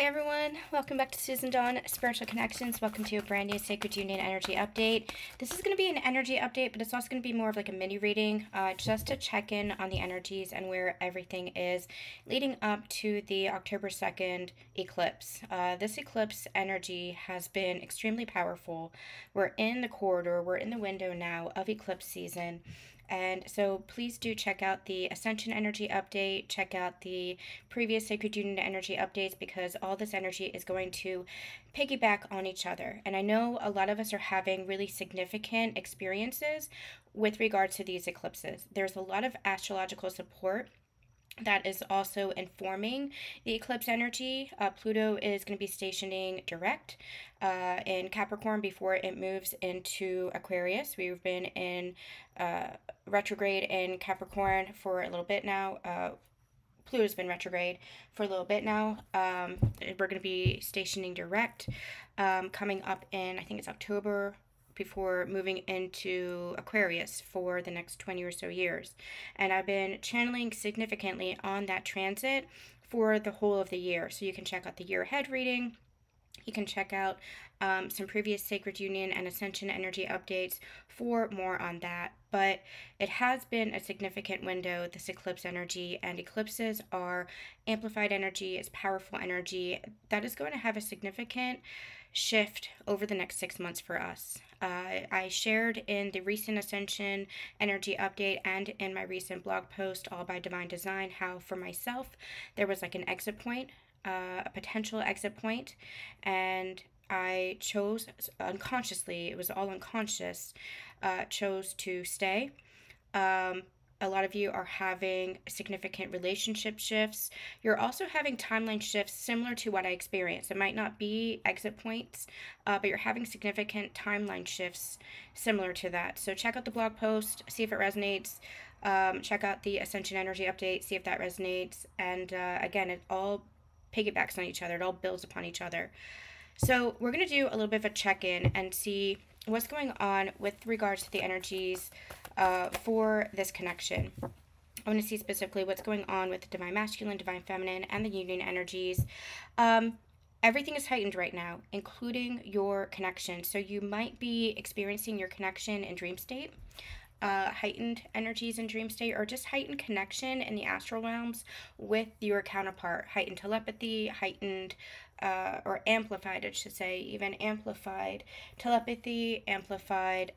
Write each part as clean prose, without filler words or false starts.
Hi everyone, welcome back to Susan Dawn Spiritual Connections. Welcome to a brand new Sacred Union energy update. This is going to be an energy update, but it's also going to be more of like a mini reading, just to check in on the energies and where everything is leading up to the October 2nd eclipse. This eclipse energy has been extremely powerful. We're in the corridor, we're in the window now of eclipse season. And so please do check out the Ascension energy update, check out the previous Sacred Union energy updates, because all this energy is going to piggyback on each other. And I know a lot of us are having really significant experiences with regards to these eclipses. There's a lot of astrological support that is also informing the eclipse energy. Pluto is going to be stationing direct in Capricorn before it moves into Aquarius. We've been in retrograde in Capricorn for a little bit now. Pluto's been retrograde for a little bit now. We're going to be stationing direct coming up in, I think it's October, before moving into Aquarius for the next 20 or so years. And I've been channeling significantly on that transit for the whole of the year. So you can check out the year ahead reading. You can check out some previous Sacred Union and Ascension energy updates for more on that. But it has been a significant window, this eclipse energy, and eclipses are amplified energy, it's powerful energy that is going to have a significant shift over the next 6 months for us. I shared in the recent Ascension energy update and in my recent blog post, All by Divine Design, how for myself there was like an exit point, a potential exit point, and I chose unconsciously, it was all unconscious, chose to stay. A lot of you are having significant relationship shifts. You're also having timeline shifts similar to what I experienced. It might not be exit points, but you're having significant timeline shifts similar to that. So check out the blog post, see if it resonates. Check out the Ascension energy update, see if that resonates. And again, it all piggybacks on each other. It all builds upon each other. So we're going to do a little bit of a check-in and see what's going on with regards to the energies for this connection. I want to see specifically what's going on with Divine Masculine, Divine Feminine, and the Union energies. Everything is heightened right now, including your connection. So you might be experiencing your connection in dream state, heightened energies in dream state, or just heightened connection in the astral realms with your counterpart. Heightened telepathy, heightened or amplified, I should say, even amplified telepathy, amplified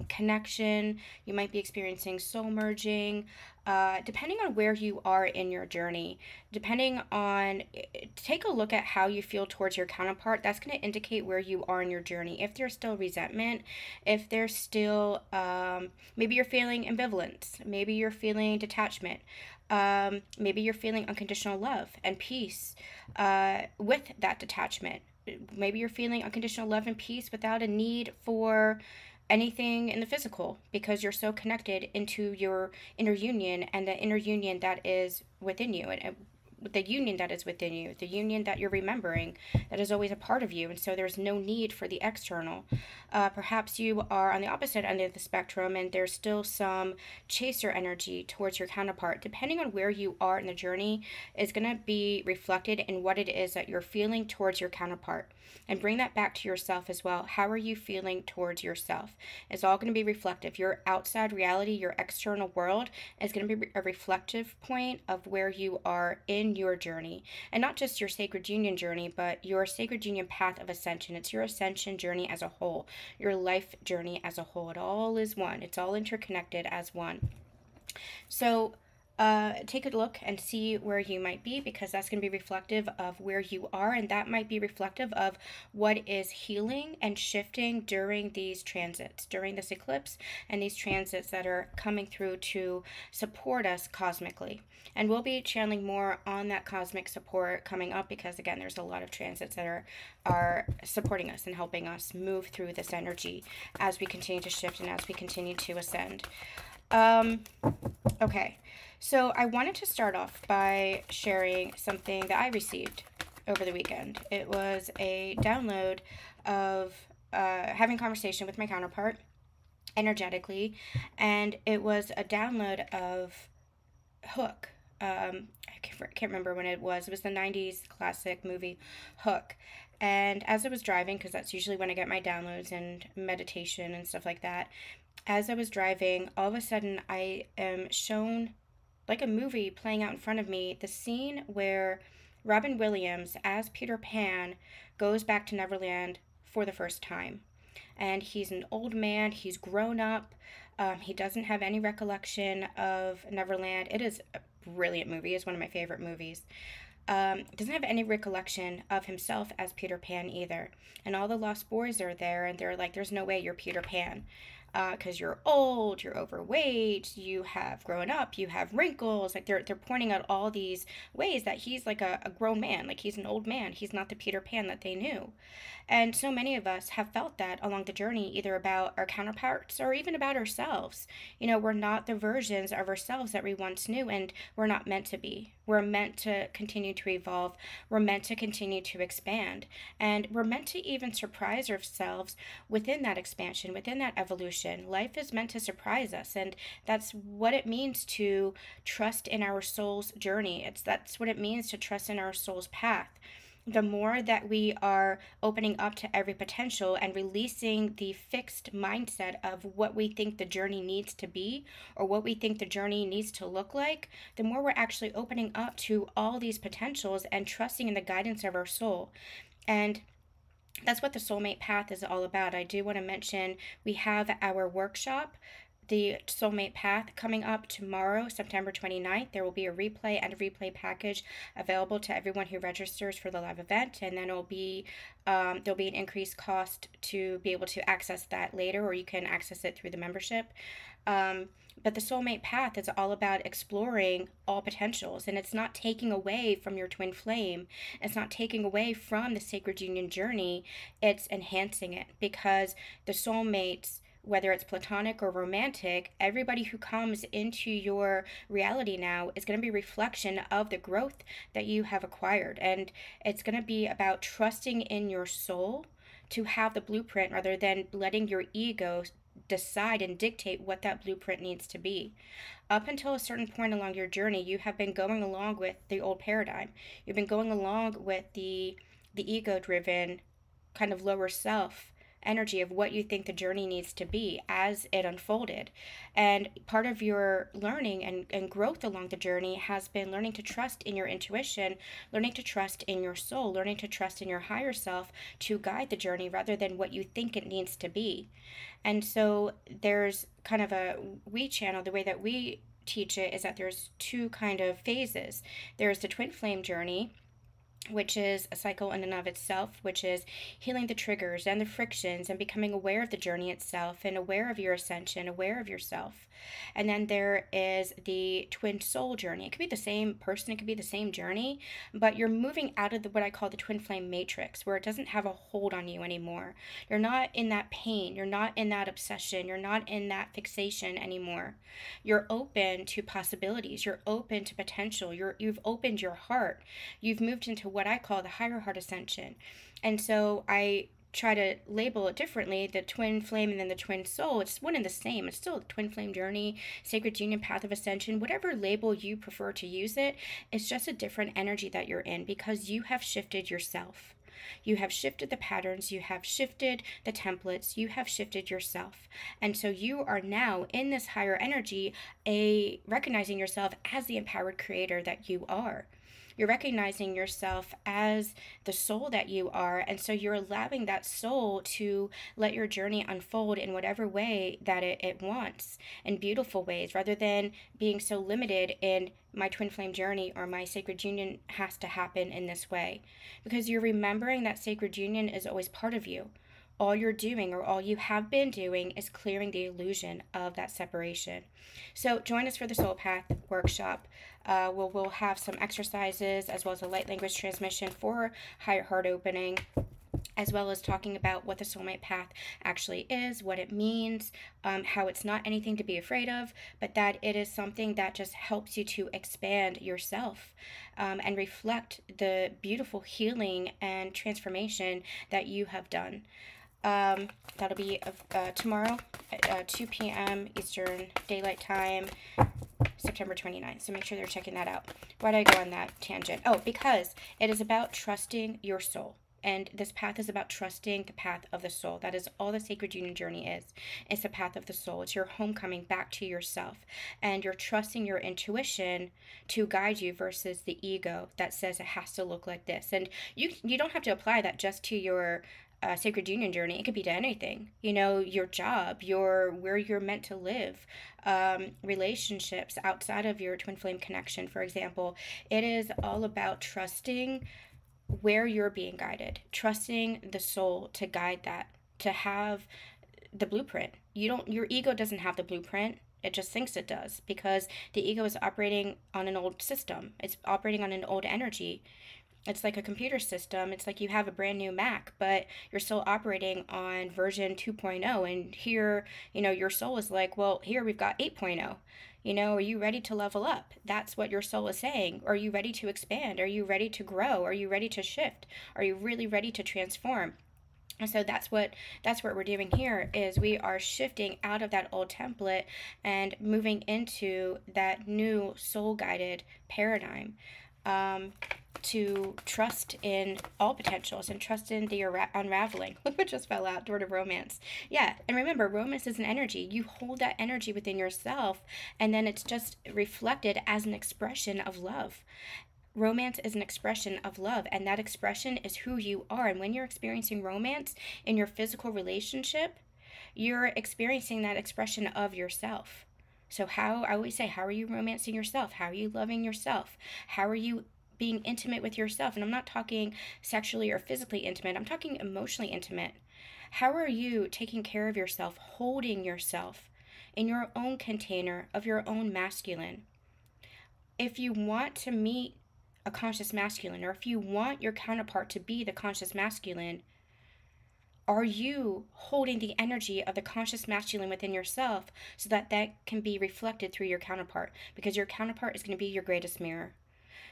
connection. You might be experiencing soul merging, depending on where you are in your journey. Depending on, take a look at how you feel towards your counterpart. That's going to indicate where you are in your journey. If there's still resentment, if there's still, maybe you're feeling ambivalence, maybe you're feeling detachment, maybe you're feeling unconditional love and peace with that detachment. Maybe you're feeling unconditional love and peace without a need for anything in the physical, because you're so connected into your inner union and the inner union that is within you, and the union that is within you, the union that you're remembering, that is always a part of you. And so there's no need for the external. Perhaps you are on the opposite end of the spectrum and there's still some chaser energy towards your counterpart. Depending on where you are in the journey is going to be reflected in what it is that you're feeling towards your counterpart. And bring that back to yourself as well. How are you feeling towards yourself? It's all going to be reflective. Your outside reality, your external world is going to be a reflective point of where you are in your journey. And not just your Sacred Union journey, but your Sacred Union path of ascension. It's your ascension journey as a whole, your life journey as a whole. It all is one. It's all interconnected as one. So take a look and see where you might be, because that's going to be reflective of where you are, and that might be reflective of what is healing and shifting during these transits, during this eclipse, and these transits that are coming through to support us cosmically. And we'll be channeling more on that cosmic support coming up, because again, there's a lot of transits that are supporting us and helping us move through this energy as we continue to shift and as we continue to ascend. Okay, so I wanted to start off by sharing something that I received over the weekend. It was a download of having a conversation with my counterpart energetically, and it was a download of hook, I can't remember when it was. It was the 90s classic movie Hook. And as I was driving, because that's usually when I get my downloads and meditation and stuff like that, as I was driving, all of a sudden I am shown like a movie playing out in front of me, the scene where Robin Williams as Peter Pan goes back to Neverland for the first time. And he's an old man, he's grown up, he doesn't have any recollection of Neverland. It is a brilliant movie, it's one of my favorite movies. Doesn't have any recollection of himself as Peter Pan either. And all the lost boys are there, and they're like, there's no way you're Peter Pan. Because you're old, you're overweight, you have grown up, you have wrinkles. Like they're pointing out all these ways that he's like a grown man, like he's an old man. He's not the Peter Pan that they knew. And so many of us have felt that along the journey, either about our counterparts or even about ourselves. You know, we're not the versions of ourselves that we once knew, and we're not meant to be. We're meant to continue to evolve. We're meant to continue to expand. And we're meant to even surprise ourselves within that expansion, within that evolution. Life is meant to surprise us, and that's what it means to trust in our soul's journey. That's what it means to trust in our soul's path. The more that we are opening up to every potential and releasing the fixed mindset of what we think the journey needs to be or what we think the journey needs to look like, the more we're actually opening up to all these potentials and trusting in the guidance of our soul. And that's what the soulmate path is all about. I do want to mention we have our workshop, the soulmate path, coming up tomorrow, September 29th. There will be a replay and a replay package available to everyone who registers for the live event, and then there'll be an increased cost to be able to access that later, or you can access it through the membership. But the soulmate path is all about exploring all potentials, and it's not taking away from your twin flame. It's not taking away from the sacred union journey. It's enhancing it, because the soulmates, whether it's platonic or romantic, everybody who comes into your reality now is going to be a reflection of the growth that you have acquired. And it's going to be about trusting in your soul to have the blueprint rather than letting your ego decide and dictate what that blueprint needs to be. Up until a certain point along your journey, you have been going along with the old paradigm. You've been going along with the ego-driven kind of lower self energy of what you think the journey needs to be as it unfolded. And part of your learning and growth along the journey has been learning to trust in your intuition, learning to trust in your soul, learning to trust in your higher self to guide the journey rather than what you think it needs to be. And so there's kind of we channel, the way that we teach it is that there's two kind of phases. There's the twin flame journey, which is a cycle in and of itself, which is healing the triggers and the frictions and becoming aware of the journey itself and aware of your ascension, aware of yourself. And then there is the twin soul journey. It could be the same person, it could be the same journey, but you're moving out of what I call the twin flame matrix, where it doesn't have a hold on you anymore. You're not in that pain, you're not in that obsession, you're not in that fixation anymore. You're open to possibilities, you're open to potential, you've opened your heart, you've moved into what I call the higher heart ascension. And so I try to label it differently, the twin flame and then the twin soul. It's one and the same. It's still the twin flame journey, sacred union, path of ascension, whatever label you prefer to use it. It's just a different energy that you're in because you have shifted yourself. You have shifted the patterns, you have shifted the templates, you have shifted yourself. And so you are now in this higher energy, recognizing yourself as the empowered creator that you are. You're recognizing yourself as the soul that you are, and so you're allowing that soul to let your journey unfold in whatever way that it wants, in beautiful ways, rather than being so limited in my twin flame journey or my sacred union has to happen in this way. Because you're remembering that sacred union is always part of you. All you're doing, or all you have been doing, is clearing the illusion of that separation. So join us for the Soul Path workshop. We'll have some exercises as well as a light language transmission for higher heart opening, as well as talking about what the soulmate path actually is, what it means, how it's not anything to be afraid of, but that it is something that just helps you to expand yourself and reflect the beautiful healing and transformation that you have done. That'll be tomorrow at 2 p.m. Eastern Daylight Time. September 29th. So make sure they're checking that out. Why did I go on that tangent? Oh, because it is about trusting your soul. And this path is about trusting the path of the soul. That is all the Sacred Union journey is. It's the path of the soul. It's your homecoming back to yourself. And you're trusting your intuition to guide you versus the ego that says it has to look like this. And you don't have to apply that just to your Sacred Union journey. It could be to anything. You know, your job, where you're meant to live, relationships outside of your twin flame connection, for example. It is all about trusting where you're being guided, trusting the soul to guide that, to have the blueprint. Your ego doesn't have the blueprint. It just thinks it does, because the ego is operating on an old system. It's operating on an old energy. It's like a computer system. It's like you have a brand new Mac, but you're still operating on version 2.0. And here, you know, your soul is like, well, here we've got 8.0. You know, are you ready to level up? That's what your soul is saying. Are you ready to expand? Are you ready to grow? Are you ready to shift? Are you really ready to transform? And so that's what we're doing here, is we are shifting out of that old template and moving into that new soul-guided paradigm. To trust in all potentials and trust in the unraveling. Look what just fell out, door to romance. Yeah, and remember, romance is an energy. You hold that energy within yourself, and then it's just reflected as an expression of love. Romance is an expression of love, and that expression is who you are. And when you're experiencing romance in your physical relationship, you're experiencing that expression of yourself. So I always say, how are you romancing yourself? How are you loving yourself? How are you being intimate with yourself? And I'm not talking sexually or physically intimate. I'm talking emotionally intimate. How are you taking care of yourself, holding yourself in your own container of your own masculine? If you want to meet a conscious masculine, or if you want your counterpart to be the conscious masculine, are you holding the energy of the conscious masculine within yourself so that that can be reflected through your counterpart? Because your counterpart is going to be your greatest mirror.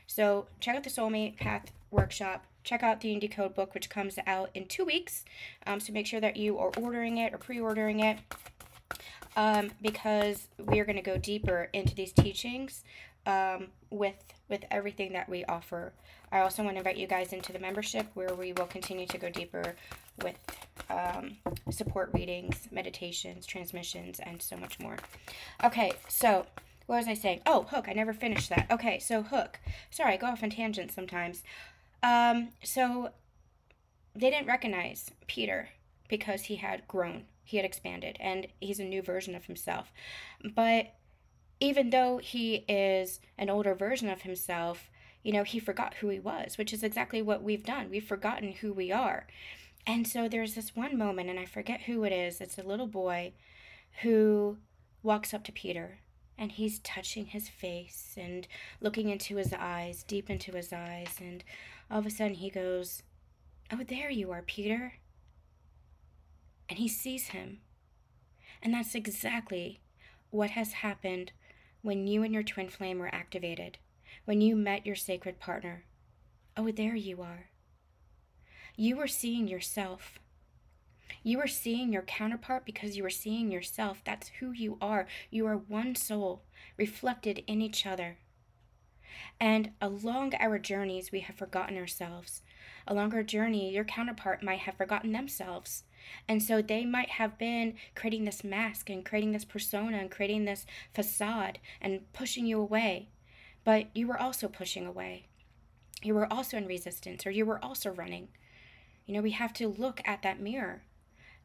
So check out the Soulmate Path workshop. Check out the Unity Code book, which comes out in 2 weeks. So make sure that you are ordering it or pre-ordering it, because we are going to go deeper into these teachings with everything that we offer. I also want to invite you guys into the membership, where we will continue to go deeper with support readings, meditations, transmissions, and so much more. Okay, so what was I saying? Oh, Hook. I never finished that. Okay, so Hook. Sorry, I go off on tangents sometimes. So they didn't recognize Peter because he had grown. He had expanded, and he's a new version of himself. But even though he is an older version of himself, you know, he forgot who he was, which is exactly what we've done. We've forgotten who we are. And so there's this one moment, and I forget who it is. It's a little boy who walks up to Peter, and he's touching his face and looking into his eyes, deep into his eyes. And all of a sudden he goes, "Oh, there you are, Peter." And he sees him. And that's exactly what has happened when you and your twin flame were activated, when you met your sacred partner. Oh, there you are. You were seeing yourself. You were seeing your counterpart because you were seeing yourself. That's who you are. You are one soul reflected in each other. And along our journeys, we have forgotten ourselves. Along our journey, your counterpart might have forgotten themselves. And so they might have been creating this mask and creating this persona and creating this facade and pushing you away. But you were also pushing away. You were also in resistance, or you were also running. You know, we have to look at that mirror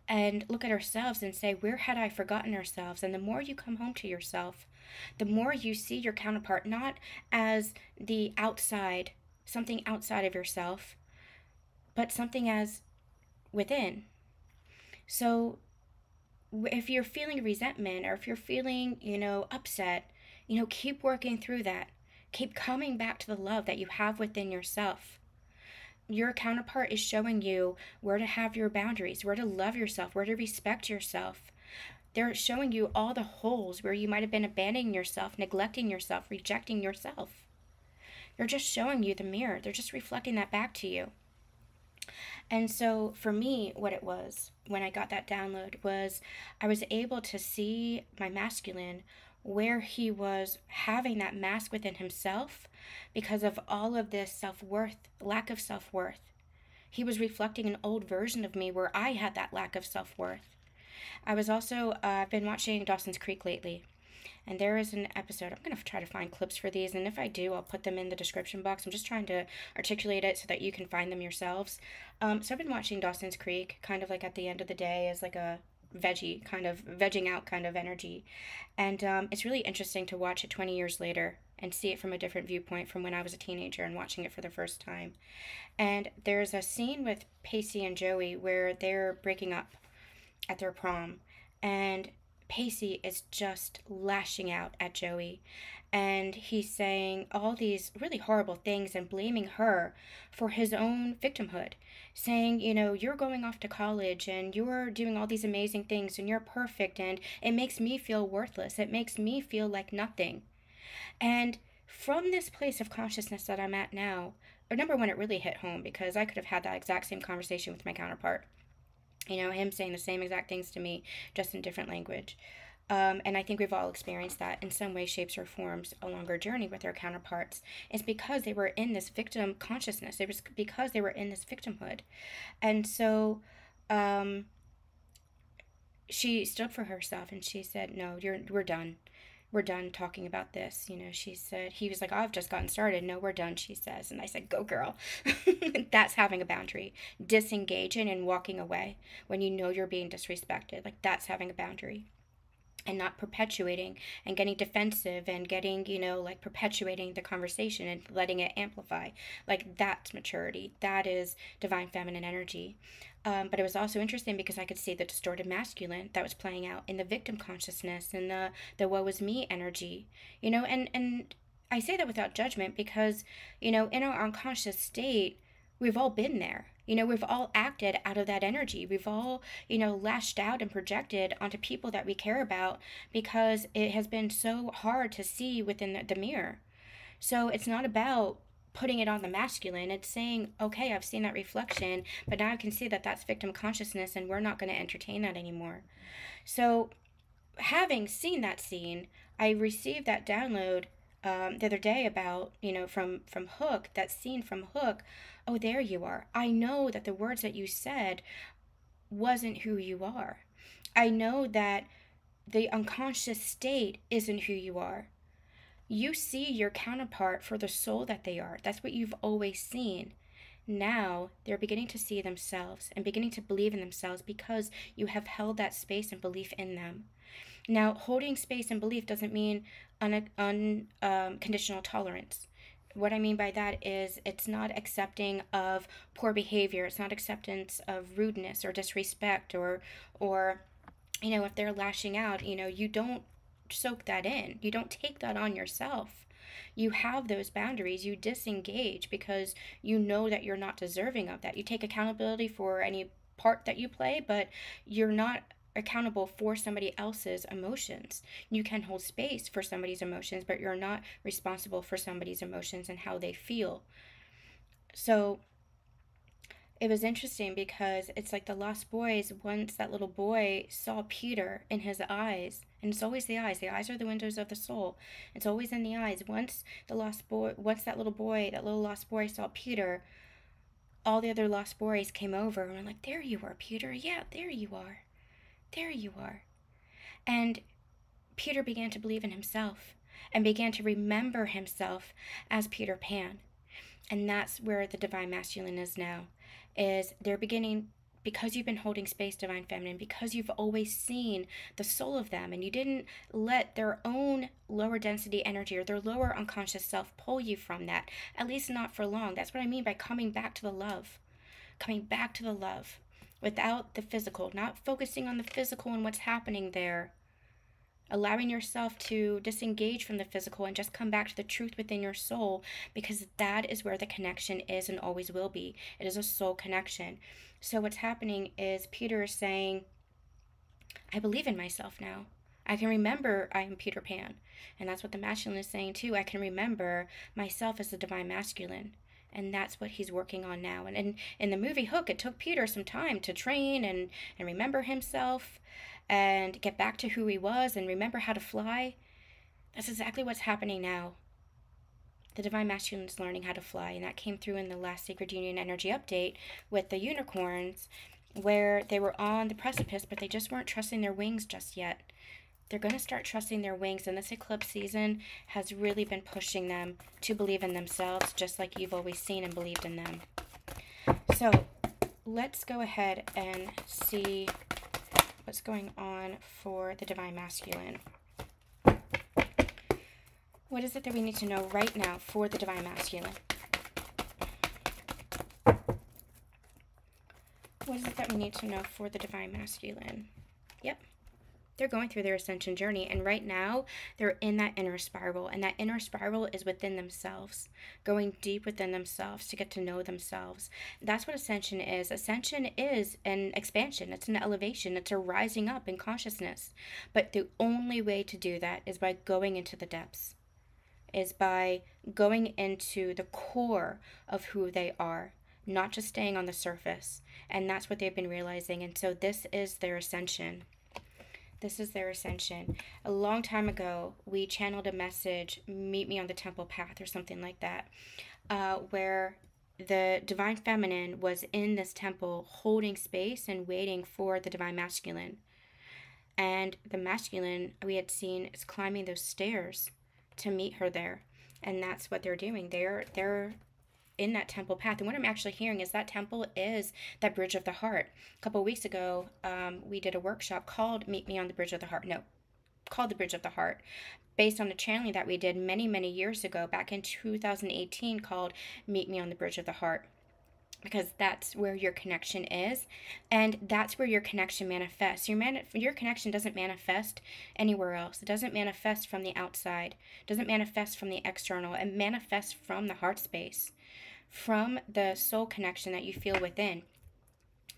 and look at ourselves and say, where had I forgotten ourselves? And the more you come home to yourself, the more you see your counterpart not as the outside, something outside of yourself, but something as within. So if you're feeling resentment, or if you're feeling, upset, keep working through that. Keep coming back to the love that you have within yourself. Your counterpart is showing you where to have your boundaries, where to love yourself, where to respect yourself. They're showing you all the holes where you might have been abandoning yourself, neglecting yourself, rejecting yourself. They're just showing you the mirror. They're just reflecting that back to you. And so for me, what it was when I got that download was I was able to see my masculine where he was having that mask within himself because of all of this self-worth, lack of self-worth. He was reflecting an old version of me where I had that lack of self-worth. I was also, I've been watching Dawson's Creek lately, and there is an episode. I'm going to try to find clips for these, and if I do, I'll put them in the description box. I'm just trying to articulate it so that you can find them yourselves. So I've been watching Dawson's Creek kind of like at the end of the day as like a veggie, kind of vegging out kind of energy. And it's really interesting to watch it 20 years later and see it from a different viewpoint from when I was a teenager and watching it for the first time. And there's a scene with Pacey and Joey where they're breaking up at their prom, and Pacey is just lashing out at Joey, and he's saying all these really horrible things and blaming her for his own victimhood, saying, you know, you're going off to college and you're doing all these amazing things and you're perfect and it makes me feel worthless. It makes me feel like nothing. And from this place of consciousness that I'm at now, or number one, it really hit home because I could have had that exact same conversation with my counterpart. You know, him saying the same exact things to me, just in different language. And I think we've all experienced that in some way, shapes, or forms along our journey with our counterparts. It's because they were in this victim consciousness. It was because they were in this victimhood. And so she stood for herself and she said, no, we're done. We're done talking about this. You know, she said, he was like, oh, I've just gotten started. No, we're done, she says. And I said, go girl. That's having a boundary. Disengaging and walking away when you know you're being disrespected. Like, that's having a boundary. And not perpetuating and getting defensive and getting, you know, like perpetuating the conversation and letting it amplify. Like, that's maturity. That is divine feminine energy. But it was also interesting because I could see the distorted masculine that was playing out in the victim consciousness and the woe is me energy, you know, and I say that without judgment because, you know, in our unconscious state, we've all been there. You know, we've all acted out of that energy. We've all, you know, lashed out and projected onto people that we care about because it has been so hard to see within the mirror. So it's not about putting it on the masculine. It's saying, okay, I've seen that reflection, but now I can see that that's victim consciousness and we're not going to entertain that anymore. So having seen that scene, I received that download the other day about, you know, from Hook, that scene from Hook. Oh, there you are. I know that the words that you said wasn't who you are. I know that the unconscious state isn't who you are. You see your counterpart for the soul that they are. That's what you've always seen. Now they're beginning to see themselves and beginning to believe in themselves because you have held that space and belief in them. Now, holding space and belief doesn't mean unconditional tolerance. What I mean by that is it's not accepting of poor behavior. It's not acceptance of rudeness or disrespect or you know, if they're lashing out, you know, you don't soak that in. You don't take that on yourself. You have those boundaries. You disengage because you know that you're not deserving of that. You take accountability for any part that you play, but you're not accountable for somebody else's emotions. You can hold space for somebody's emotions, but you're not responsible for somebody's emotions and how they feel. So it was interesting because it's like the Lost Boys, once that little boy saw Peter in his eyes, and it's always the eyes are the windows of the soul. It's always in the eyes. Once that little lost boy saw Peter, all the other lost boys came over and were like, there you are, Peter. Yeah, there you are. There you are. And Peter began to believe in himself and began to remember himself as Peter Pan. And that's where the divine masculine is now. Is they're beginning, because you've been holding space, divine feminine, because you've always seen the soul of them and you didn't let their own lower density energy or their lower unconscious self pull you from that, at least not for long. That's what I mean by coming back to the love. Coming back to the love without the physical, not focusing on the physical and what's happening there. Allowing yourself to disengage from the physical and just come back to the truth within your soul, because that is where the connection is and always will be. It is a soul connection. So what's happening is Peter is saying, I believe in myself now. I can remember I am Peter Pan. And that's what the masculine is saying too. I can remember myself as the divine masculine. And that's what he's working on now. And in the movie Hook, it took Peter some time to train and remember himself and get back to who he was and remember how to fly. That's exactly what's happening now. The Divine Masculine is learning how to fly, and that came through in the last Sacred Union energy update with the unicorns, where they were on the precipice, but they just weren't trusting their wings just yet. They're going to start trusting their wings, and this eclipse season has really been pushing them to believe in themselves, just like you've always seen and believed in them. So let's go ahead and see what's going on for the Divine Masculine. What is it that we need to know right now for the Divine Masculine? What is it that we need to know for the Divine Masculine? Yep. They're going through their ascension journey, and right now they're in that inner spiral, and that inner spiral is within themselves, going deep within themselves to get to know themselves. That's what ascension is. Ascension is an expansion, it's an elevation, it's a rising up in consciousness. But the only way to do that is by going into the depths, is by going into the core of who they are, not just staying on the surface. And that's what they've been realizing. And so this is their ascension. This is their ascension. A long time ago, we channeled a message, meet me on the temple path or something like that, where the Divine Feminine was in this temple holding space and waiting for the Divine Masculine. And the masculine we had seen is climbing those stairs to meet her there. And that's what they're doing. They're in that temple path. And what I'm actually hearing is that temple is that bridge of the heart. A couple of weeks ago, we did a workshop called Meet Me on the Bridge of the Heart. No, called the Bridge of the Heart, based on a channeling that we did many, many years ago, back in 2018, called Meet Me on the Bridge of the Heart. Because that's where your connection is, and that's where your connection manifests. Your connection doesn't manifest anywhere else. It doesn't manifest from the outside. It doesn't manifest from the external. It manifests from the heart space, from the soul connection that you feel within.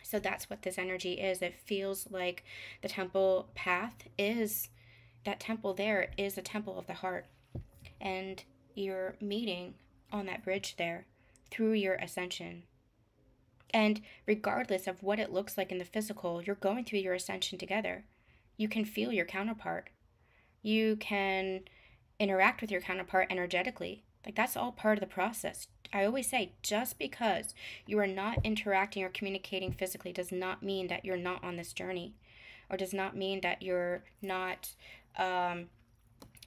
So that's what this energy is. It feels like the temple path is, that temple there is a temple of the heart. And you're meeting on that bridge there through your ascension. And regardless of what it looks like in the physical, you're going through your ascension together. You can feel your counterpart. You can interact with your counterpart energetically. Like, that's all part of the process. I always say, just because you are not interacting or communicating physically does not mean that you're not on this journey, or does not mean that you're not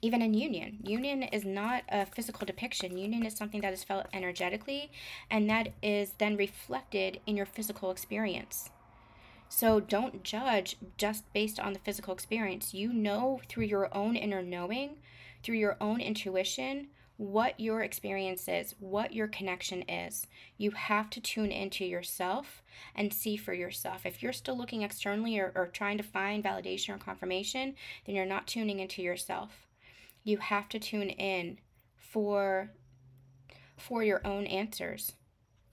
even in union. Union is not a physical depiction. Union is something that is felt energetically, and that is then reflected in your physical experience. So don't judge just based on the physical experience. You know through your own inner knowing, through your own intuition, what your experience is, what your connection is. You have to tune into yourself and see for yourself. If you're still looking externally or trying to find validation or confirmation, then you're not tuning into yourself. You have to tune in for your own answers,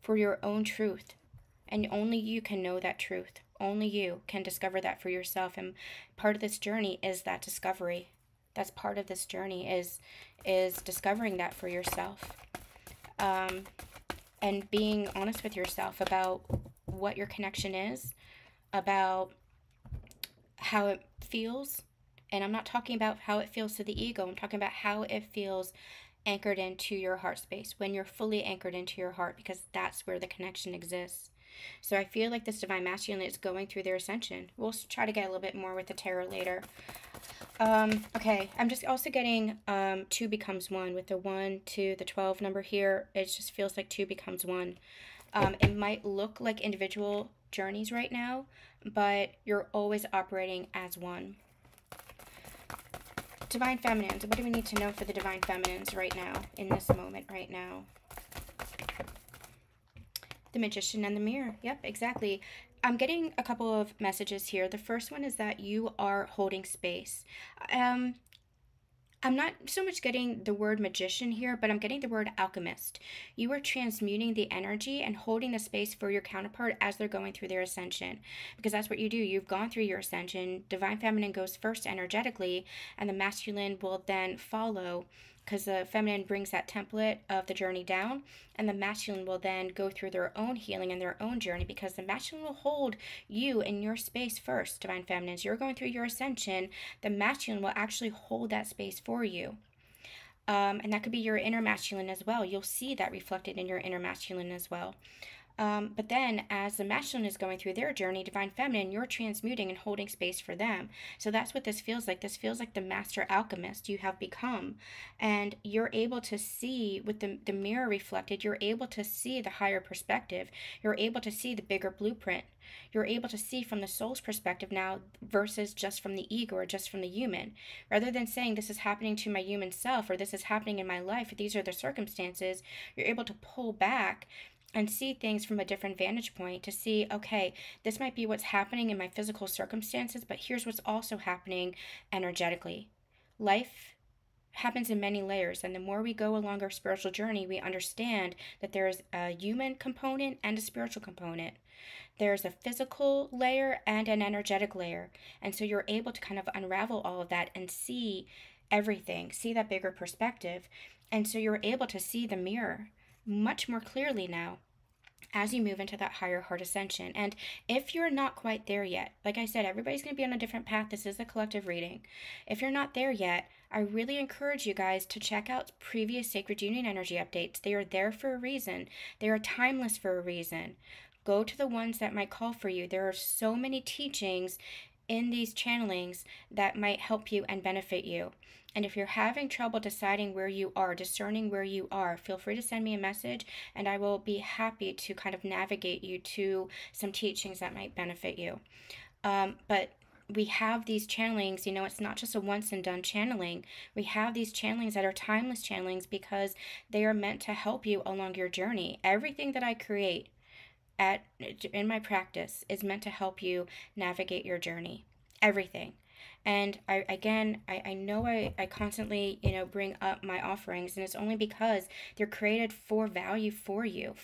for your own truth. And only you can know that truth. Only you can discover that for yourself. And part of this journey is that discovery. That's part of this journey is discovering that for yourself. And being honest with yourself about what your connection is, about how it feels. And I'm not talking about how it feels to the ego. I'm talking about how it feels anchored into your heart space, when you're fully anchored into your heart, because that's where the connection exists. So I feel like this Divine Masculine is going through their ascension. We'll try to get a little bit more with the tarot later. Okay, I'm just also getting 2 becomes 1 with the 1 to the 12 number here. It just feels like 2 becomes 1. It might look like individual journeys right now, but you're always operating as one. Divine Feminines. What do we need to know for the Divine Feminines right now, in this moment right now? The Magician and the Mirror. Yep, exactly. I'm getting a couple of messages here. The first one is that you are holding space. I'm not so much getting the word magician here, but I'm getting the word alchemist. You are transmuting the energy and holding the space for your counterpart as they're going through their ascension. Because that's what you do. You've gone through your ascension. Divine Feminine goes first energetically, and the masculine will then follow because the feminine brings that template of the journey down, and the masculine will then go through their own healing and their own journey, because the masculine will hold you in your space first. Divine feminines, you're going through your ascension, the masculine will actually hold that space for you. And that could be your inner masculine as well. You'll see that reflected in your inner masculine as well. But then as the masculine is going through their journey, divine feminine, you're transmuting and holding space for them. So that's what this feels like. This feels like the master alchemist you have become. And you're able to see with the mirror reflected, you're able to see the higher perspective. You're able to see the bigger blueprint. You're able to see from the soul's perspective now versus just from the ego or just from the human. Rather than saying this is happening to my human self or this is happening in my life, or these are the circumstances, you're able to pull back and see things from a different vantage point to see, okay, this might be what's happening in my physical circumstances, but here's what's also happening energetically. Life happens in many layers, and the more we go along our spiritual journey, we understand that there's a human component and a spiritual component. There's a physical layer and an energetic layer, and so you're able to kind of unravel all of that and see everything, see that bigger perspective, and so you're able to see the mirror much more clearly now as you move into that higher heart ascension. And if you're not quite there yet, like I said, everybody's going to be on a different path. This is a collective reading. If you're not there yet, I really encourage you guys to check out previous Sacred Union energy updates. They are there for a reason. They are timeless for a reason. Go to the ones that might call for you. There are so many teachings in these channelings that might help you and benefit you. And if you're having trouble deciding where you are, discerning where you are, feel free to send me a message and I will be happy to kind of navigate you to some teachings that might benefit you. But we have these channelings, you know, it's not just a once and done channeling. We have these channelings that are timeless channelings because they are meant to help you along your journey. Everything that I create in my practice is meant to help you navigate your journey. Everything. And I know I constantly, you know, bring up my offerings, and it's only because they're created for value for you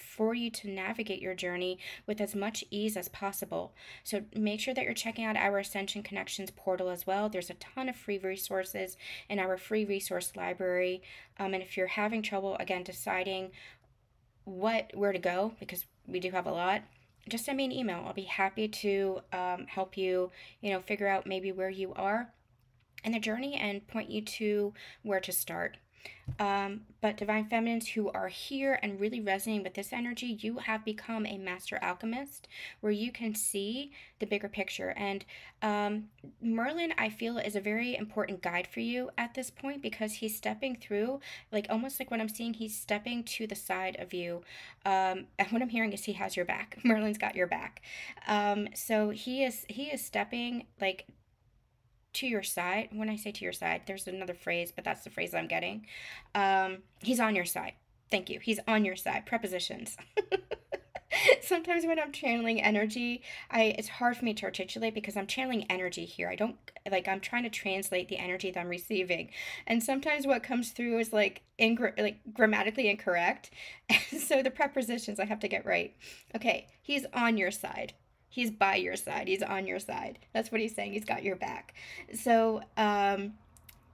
to navigate your journey with as much ease as possible. So make sure that you're checking out our Ascension Connections portal as well. There's a ton of free resources in our free resource library. And if you're having trouble, again, deciding where to go, because we do have a lot, just send me an email. I'll be happy to help you, you know, figure out maybe where you are in the journey and point you to where to start. But divine feminines who are here and really resonating with this energy, you have become a master alchemist where you can see the bigger picture. And Merlin, I feel, is a very important guide for you at this point because he's stepping through, like almost like what I'm seeing, he's stepping to the side of you. And what I'm hearing is he has your back. Merlin's got your back. So he is stepping like to your side. When I say to your side, there's another phrase, but that's the phrase I'm getting. He's on your side. Thank you. He's on your side. Prepositions. Sometimes when I'm channeling energy, it's hard for me to articulate because I'm channeling energy here. I'm trying to translate the energy that I'm receiving. And sometimes what comes through is like grammatically incorrect. So the prepositions I have to get right. Okay, he's on your side. He's by your side. He's on your side. That's what he's saying. He's got your back. So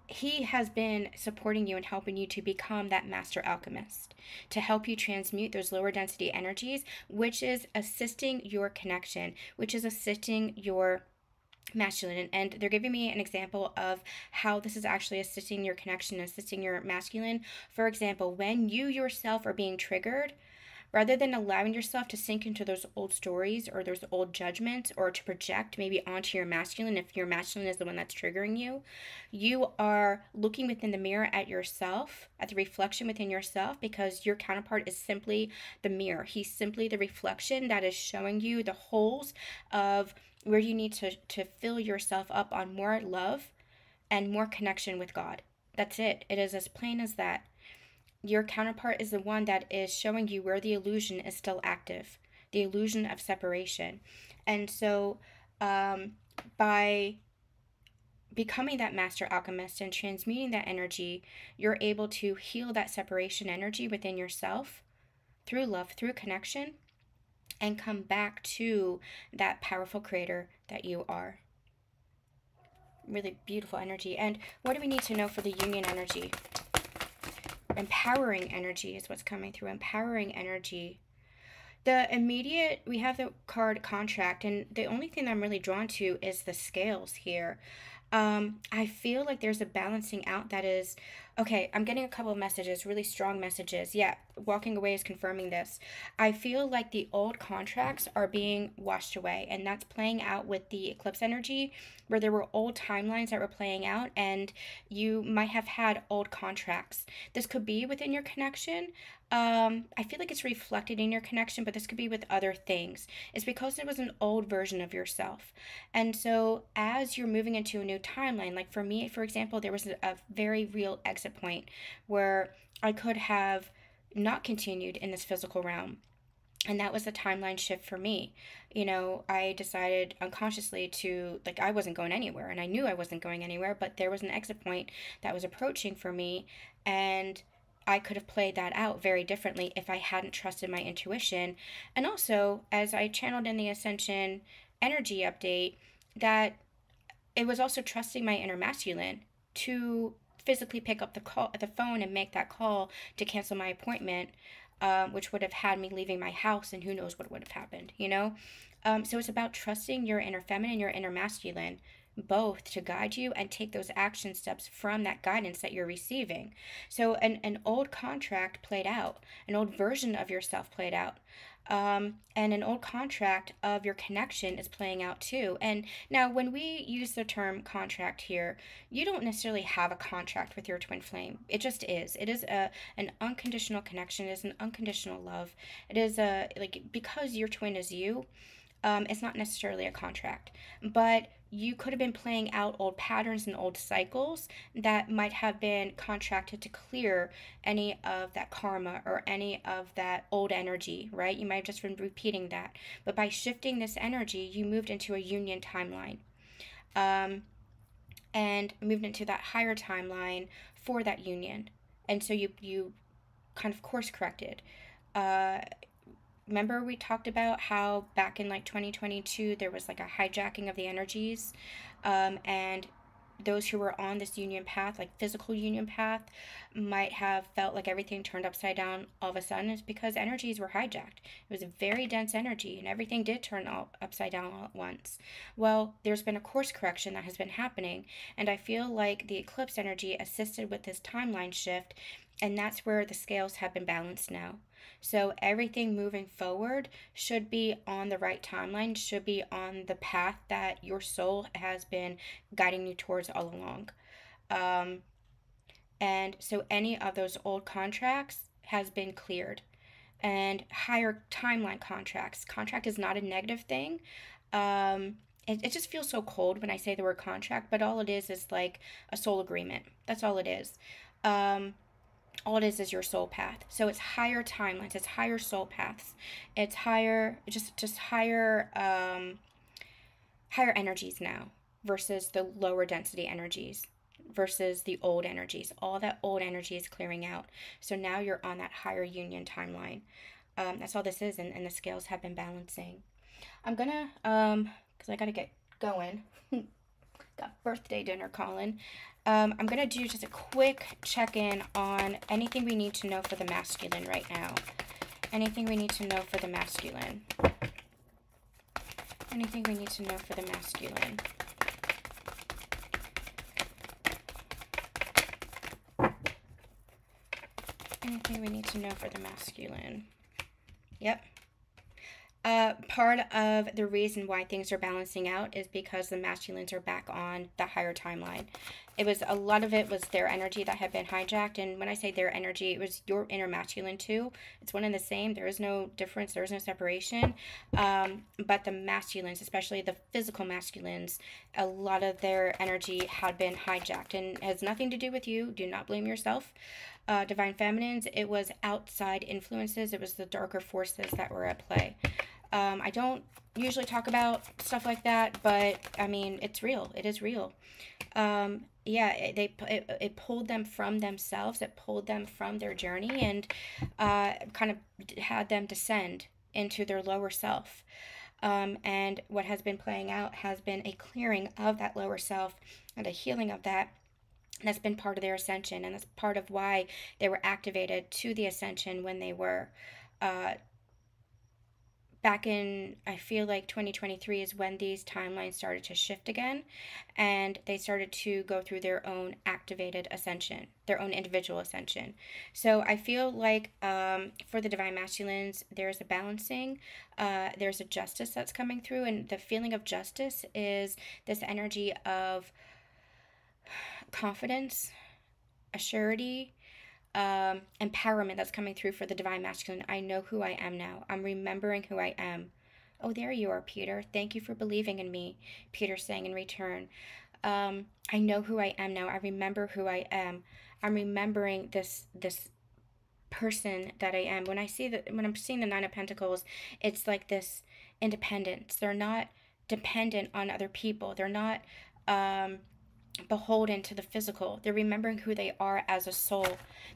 he has been supporting you and helping you to become that master alchemist, to help you transmute those lower density energies, which is assisting your connection, which is assisting your masculine. And they're giving me an example of how this is actually assisting your connection, assisting your masculine. For example, when you yourself are being triggered, rather than allowing yourself to sink into those old stories or those old judgments or to project maybe onto your masculine, if your masculine is the one that's triggering you, you are looking within the mirror at yourself, at the reflection within yourself, because your counterpart is simply the mirror. He's simply the reflection that is showing you the holes of where you need to fill yourself up on more love and more connection with God. That's it. It is as plain as that. Your counterpart is the one that is showing you where the illusion is still active, the illusion of separation. And so by becoming that master alchemist and transmuting that energy, you're able to heal that separation energy within yourself through love, through connection, and come back to that powerful creator that you are. Really beautiful energy. And what do we need to know for the union energy? empowering energy is what's coming through. Empowering energy. The immediate, we have the card contract, and the only thing that I'm really drawn to is the scales here. I feel like there's a balancing out that is, okay, I'm getting a couple of messages, really strong messages. Yeah, walking away is confirming this. I feel like the old contracts are being washed away, and that's playing out with the eclipse energy, where there were old timelines that were playing out, and you might have had old contracts. This could be within your connection. I feel like it's reflected in your connection, but this could be with other things. It's because it was an old version of yourself. And so as you're moving into a new timeline, like for me, for example, there was a very real exit point where I could have not continued in this physical realm. And that was the timeline shift for me. You know, I decided unconsciously to, like, I wasn't going anywhere, and I knew I wasn't going anywhere, but there was an exit point that was approaching for me, and I could have played that out very differently if I hadn't trusted my intuition. And also, as I channeled in the Ascension energy update, that it was also trusting my inner masculine to physically pick up the phone and make that call to cancel my appointment, which would have had me leaving my house, and who knows what would have happened, you know? So it's about trusting your inner feminine, your inner masculine, both to guide you and take those action steps from that guidance that you're receiving. So an old contract played out, an old version of yourself played out. And an old contract of your connection is playing out too. And now, when we use the term contract here, you don't necessarily have a contract with your twin flame. It just is. It is an unconditional connection. It is an unconditional love. It is like, because your twin is you. It's not necessarily a contract, but you could have been playing out old patterns and old cycles that might have been contracted to clear any of that karma or any of that old energy, right? You might have just been repeating that. But by shifting this energy, you moved into a union timeline, and moved into that higher timeline for that union. And so you kind of course corrected. Remember we talked about how back in like 2022 there was like a hijacking of the energies, and those who were on this union path, like physical union path, might have felt like everything turned upside down all of a sudden. It's because energies were hijacked. It was a very dense energy, and everything did turn all upside down all at once. Well, there's been a course correction that has been happening, and I feel like the eclipse energy assisted with this timeline shift, and that's where the scales have been balanced now. So everything moving forward should be on the right timeline, should be on the path that your soul has been guiding you towards all along. And so any of those old contracts has been cleared. And higher timeline contracts. Contract is not a negative thing. It just feels so cold when I say the word contract, but all it is like a soul agreement. That's all it is. All it is your soul path. So it's higher timelines, it's higher soul paths, it's higher, just higher, higher energies now versus the lower density energies, versus the old energies. All that old energy is clearing out. So now you're on that higher union timeline. That's all this is, and the scales have been balancing. I'm gonna, because I gotta get going. Got birthday dinner calling. I'm going to do just a quick check-in on anything we need to know for the masculine right now. Anything we need to know for the masculine. Anything we need to know for the masculine. Anything we need to know for the masculine. Yep. Part of the reason why things are balancing out is because the masculines are back on the higher timeline. A lot of it was their energy that had been hijacked. And when I say their energy, it was your inner masculine too. It's one and the same. There is no difference. There is no separation. But the masculines, especially the physical masculines, a lot of their energy had been hijacked, and it has nothing to do with you. Do not blame yourself. Divine feminines, it was outside influences. It was the darker forces that were at play. I don't usually talk about stuff like that, but I mean, it's real. It is real. Yeah, it pulled them from themselves. It pulled them from their journey, and kind of had them descend into their lower self. And what has been playing out has been a clearing of that lower self and a healing of that. That's been part of their ascension, and that's part of why they were activated to the ascension when they were uh, back in, I feel like 2023 is when these timelines started to shift again, and they started to go through their own activated ascension, their own individual ascension. So I feel like for the divine masculines, there's a balancing, there's a justice that's coming through, and the feeling of justice is this energy of confidence, assurity, empowerment that's coming through for the divine masculine. I know who I am now. I'm remembering who I am. Oh, there you are, Peter. Thank you for believing in me, Peter saying in return. I know who I am now. I remember who I am. I'm remembering this person that I am. When I'm seeing the Nine of Pentacles, it's like this independence. They're not dependent on other people. They're not beholden to the physical. They're remembering who they are as a soul.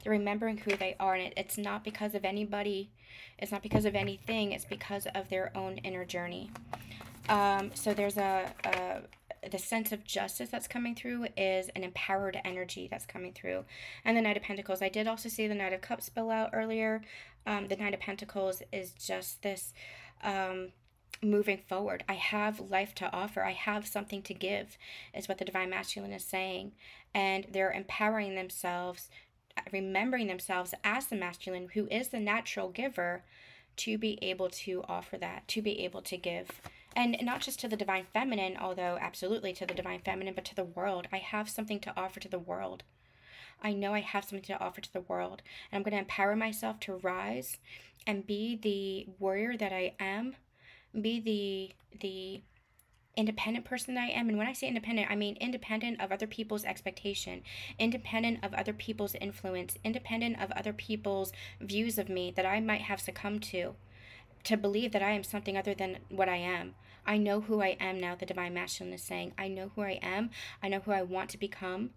They're remembering who they are, and it's not because of anybody. It's not because of anything. It's because of their own inner journey. So there's the sense of justice that's coming through is an empowered energy that's coming through. And the Knight of Pentacles. I did also see the Knight of Cups spill out earlier. The Knight of Pentacles is just this moving forward. I have life to offer. I have something to give, is what the divine masculine is saying. And they're empowering themselves, remembering themselves as the masculine, who is the natural giver, to be able to offer that, to be able to give. And not just to the divine feminine, although absolutely to the divine feminine, but to the world. I have something to offer to the world. I know I have something to offer to the world. And I'm going to empower myself to rise and be the warrior that I am, be the independent person that I am. And when I say independent, I mean independent of other people's expectation, independent of other people's influence, independent of other people's views of me that I might have succumbed to believe that I am something other than what I am. I know who I am now, the divine masculine is saying. I know who I am. I know who I want to become.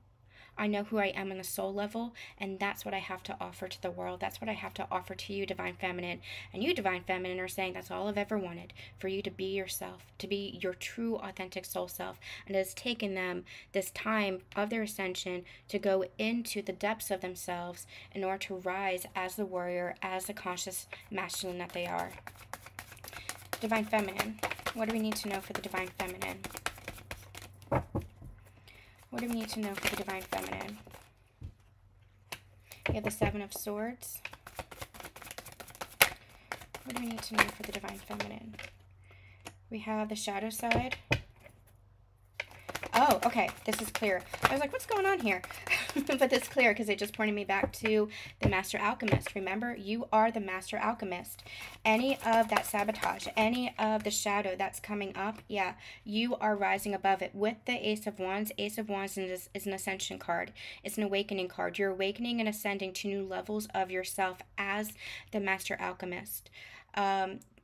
I know who I am on the soul level, and that's what I have to offer to the world. That's what I have to offer to you, divine feminine. And you, divine feminine, are saying that's all I've ever wanted, for you to be yourself, to be your true, authentic soul self. And it has taken them this time of their ascension to go into the depths of themselves in order to rise as the warrior, as the conscious masculine that they are. Divine feminine. What do we need to know for the divine feminine? What do we need to know for the divine feminine? We have the Seven of Swords. What do we need to know for the divine feminine? We have the shadow side. Oh, okay. This is clear. I was like, what's going on here? But it's clear because it just pointed me back to the Master Alchemist. Remember, you are the Master Alchemist. Any of that sabotage, any of the shadow that's coming up, yeah, you are rising above it with the Ace of Wands. Ace of Wands is an ascension card. It's an awakening card. You're awakening and ascending to new levels of yourself as the Master Alchemist.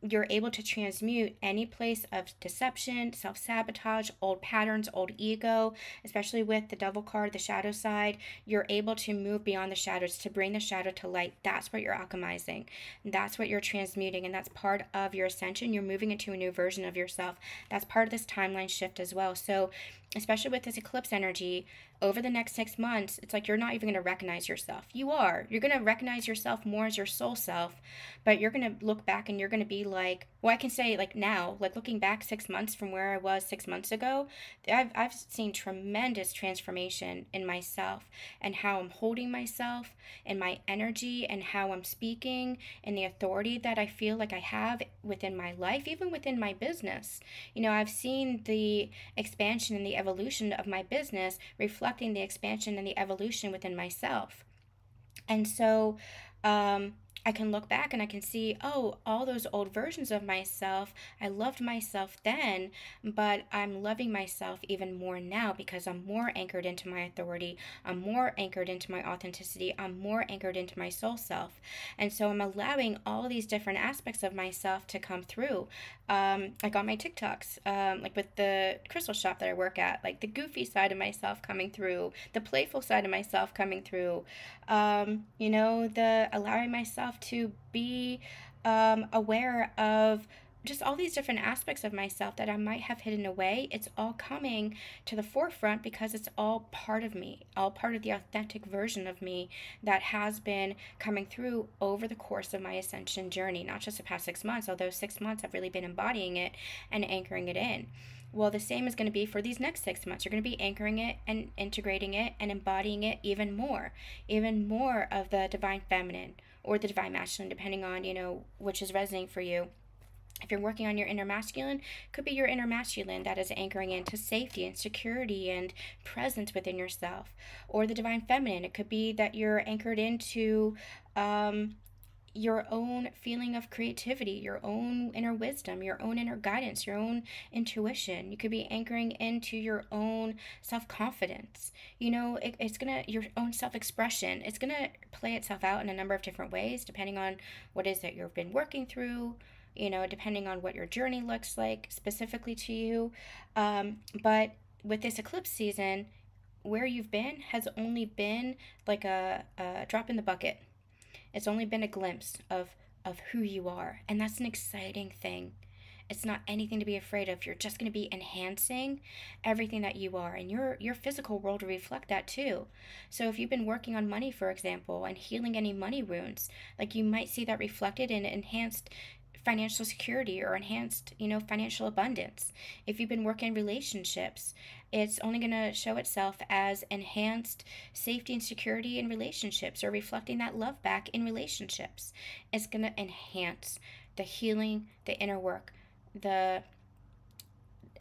You're able to transmute any place of deception, self-sabotage, old patterns, old ego, especially with the Devil card, the shadow side. You're able to move beyond the shadows, to bring the shadow to light. That's what you're alchemizing. That's what you're transmuting, and that's part of your ascension. You're moving into a new version of yourself. That's part of this timeline shift as well. So especially with this eclipse energy, over the next 6 months, it's like you're not even going to recognize yourself. You are. You're going to recognize yourself more as your soul self, but you're going to look back and you're going to be like, well, I can say like now, like looking back 6 months from where I was 6 months ago, I've seen tremendous transformation in myself and how I'm holding myself and my energy and how I'm speaking and the authority that I feel like I have within my life, even within my business. You know, I've seen the expansion and the evolution of my business reflecting the expansion and the evolution within myself. And so I can look back and I can see, oh, all those old versions of myself, I loved myself then, but I'm loving myself even more now because I'm more anchored into my authority. I'm more anchored into my authenticity. I'm more anchored into my soul self. And so I'm allowing all these different aspects of myself to come through. Like on my TikToks, like with the crystal shop that I work at, like the goofy side of myself coming through, the playful side of myself coming through, you know, the allowing myself to be aware of just all these different aspects of myself that I might have hidden away. It's all coming to the forefront because it's all part of me, all part of the authentic version of me that has been coming through over the course of my ascension journey, not just the past 6 months, although 6 months I've really been embodying it and anchoring it in. Well, the same is going to be for these next 6 months. You're going to be anchoring it and integrating it and embodying it even more of the divine feminine or the divine masculine, depending on, which is resonating for you. If you're working on your inner masculine, it could be your inner masculine that is anchoring into safety and security and presence within yourself. Or the divine feminine, it could be that you're anchored into your own feeling of creativity, your own inner wisdom, your own inner guidance, your own intuition. You could be anchoring into your own self-confidence. It's gonna, your own self-expression. It's gonna play itself out in a number of different ways, depending on what it is that you've been working through, depending on what your journey looks like specifically to you. But with this eclipse season, where you've been has only been like a drop in the bucket. It's only been a glimpse of who you are, and that's an exciting thing. It's not anything to be afraid of. You're just going to be enhancing everything that you are, and your physical world will reflect that too. So if you've been working on money, for example, and healing any money wounds, like, you might see that reflected in enhanced financial security or enhanced, financial abundance. If you've been working in relationships, it's only going to show itself as enhanced safety and security in relationships, or reflecting that love back in relationships. It's going to enhance the healing, the inner work, the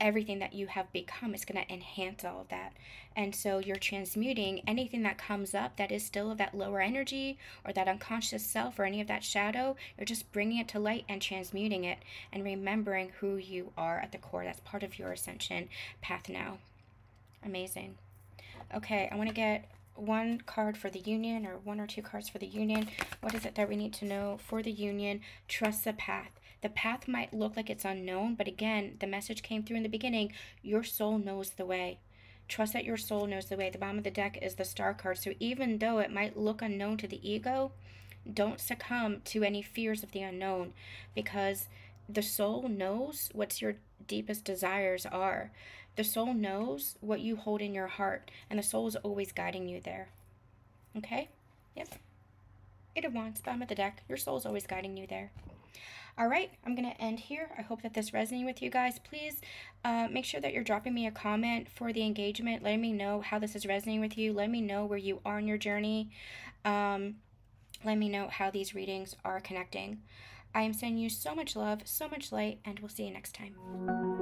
everything that you have become. Is going to enhance all of that. And so you're transmuting anything that comes up that is still of that lower energy or that unconscious self or any of that shadow. You're just bringing it to light and transmuting it and remembering who you are at the core. That's part of your ascension path now. Amazing. Okay, I want to get one card for the union, or one or two cards for the union. What is it that we need to know for the union? Trust the path. The path might look like it's unknown, but again, the message came through in the beginning. Your soul knows the way. Trust that your soul knows the way. The bottom of the deck is the Star card. So even though it might look unknown to the ego, don't succumb to any fears of the unknown, because the soul knows what your deepest desires are. The soul knows what you hold in your heart, and the soul is always guiding you there. Okay? Yep. Eight of Wands, bottom of the deck. Your soul is always guiding you there. All right, I'm going to end here. I hope that this resonated with you guys. Please make sure that you're dropping me a comment for the engagement, letting me know how this is resonating with you. Let me know where you are in your journey. Let me know how these readings are connecting. I am sending you so much love, so much light, and we'll see you next time.